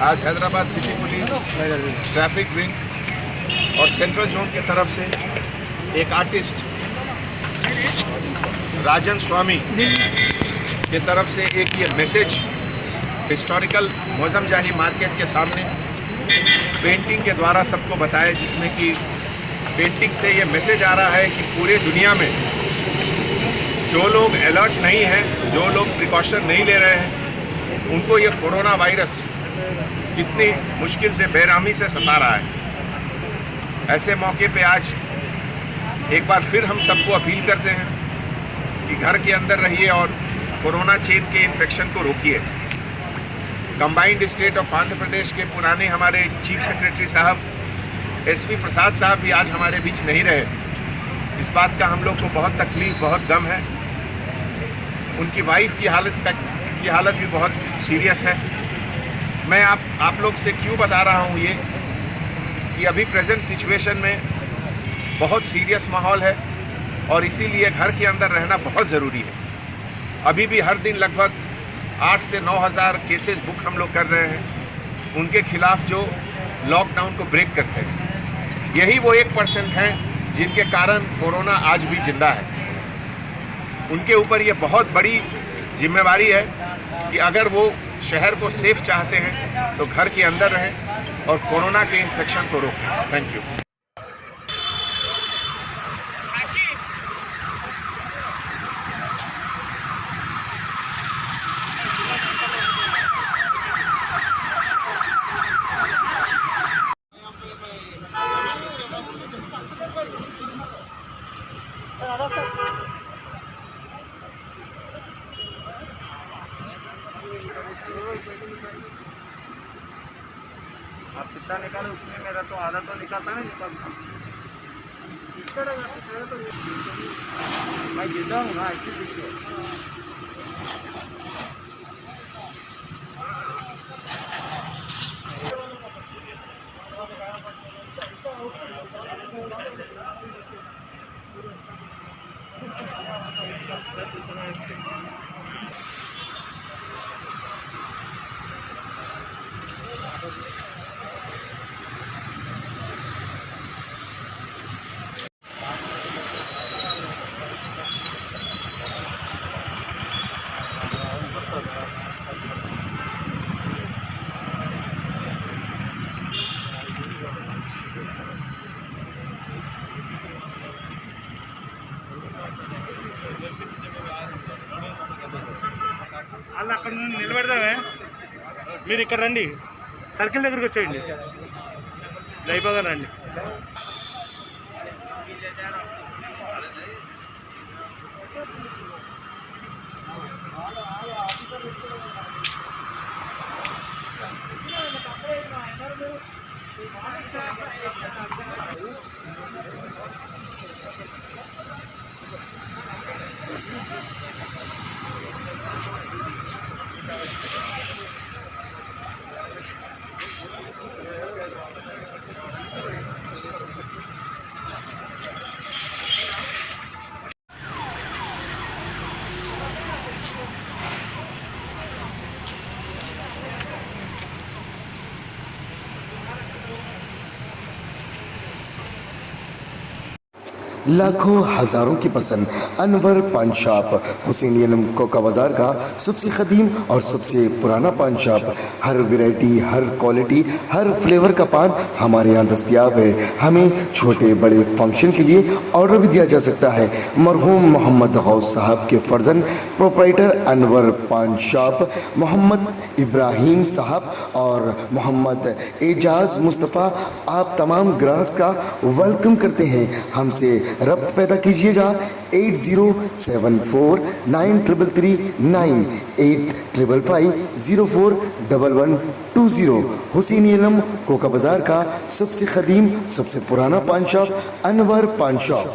आज Hyderabad city police, traffic wing और central zone की तरफ से एक आर्टिस्ट राजन स्वामी की तरफ से एक ये मैसेज हिस्टोरिकल मौजमजाही मार्केट के सामने पेंटिंग के द्वारा सबको बताया, जिसमें कि पेंटिंग से ये मैसेज आ रहा है कि पूरे दुनिया में जो लोग अलर्ट नहीं हैं, जो लोग प्रिकॉशन नहीं ले रहे हैं, उनको ये कोरोना वायरस कितनी मुश्किल से बेरहमी से सता रहा है। ऐसे मौके पे आज एक बार फिर हम सबको अपील करते हैं कि घर के अंदर रहिए और कोरोना चेन के इन्फेक्शन को रोकिए। Combined state of Andhra Pradesh के पुराने हमारे चीफ सेक्रेटरी साहब SV प्रसाद साहब भी आज हमारे बीच नहीं रहे। इस बात का हम लोग को बहुत तकलीफ, बहुत गम है। उनकी वाइफ की हालत भी बहुत सीरियस है। मैं आप लोग से क्यों बता रहा हूँ ये कि अभी प्रेजेंट सिचुएशन में बहुत सीरियस माहौल है और इसीलिए घर के अंदर रहना बहुत ज़रूरी है। अभी भी हर दिन लगभग 8 से 9 हज़ार केसेस बुक हम लोग कर रहे हैं, उनके खिलाफ जो लॉकडाउन को ब्रेक करते हैं। यही वो 1% हैं जिनके कारण कोरोना आज भी जिंदा है। उनके ऊपर ये बहुत बड़ी जिम्मेवारी है कि अगर वो शहर को सेफ चाहते हैं तो घर के अंदर रहें और कोरोना के इन्फेक्शन को रोकें। Thank you. आप कितना निकाले उसमें मेरा तो आधा तो निकालता नहीं निकलता। मैं गिरता हूँ ना, ऐसे दिखते వాళ్ళు అక్కడ నుండి నిలబెడదామే, మీరు ఇక్కడ రండి, సర్కిల్ దగ్గరికి వచ్చేయండి, అయిపోగా రండి. लाखों हजारों की पसंद अनवर पान शॉप, हुसैनी आलम कोका बाजार का सबसे कदीम और सबसे पुराना पान शॉप। हर वैरायटी, हर क्वालिटी, हर फ्लेवर का पान हमारे यहाँ दस्तयाब है। हमें छोटे बड़े फंक्शन के लिए ऑर्डर भी दिया जा सकता है। मरहूम मोहम्मद गौस साहब के फर्जन प्रोप्राइटर अनवर पान शॉप मोहम्मद इब्राहिम साहब और मोहम्मद एजाज मुस्तफ़ा आप तमाम ग्राहक का वेलकम करते हैं। हमसे रब्त पैदा कीजिएगा 8074933339 8555041120। हुसैनी आलम कोका बाजार का सबसे कदीम सबसे पुराना पान शॉप अनवर पान शॉप।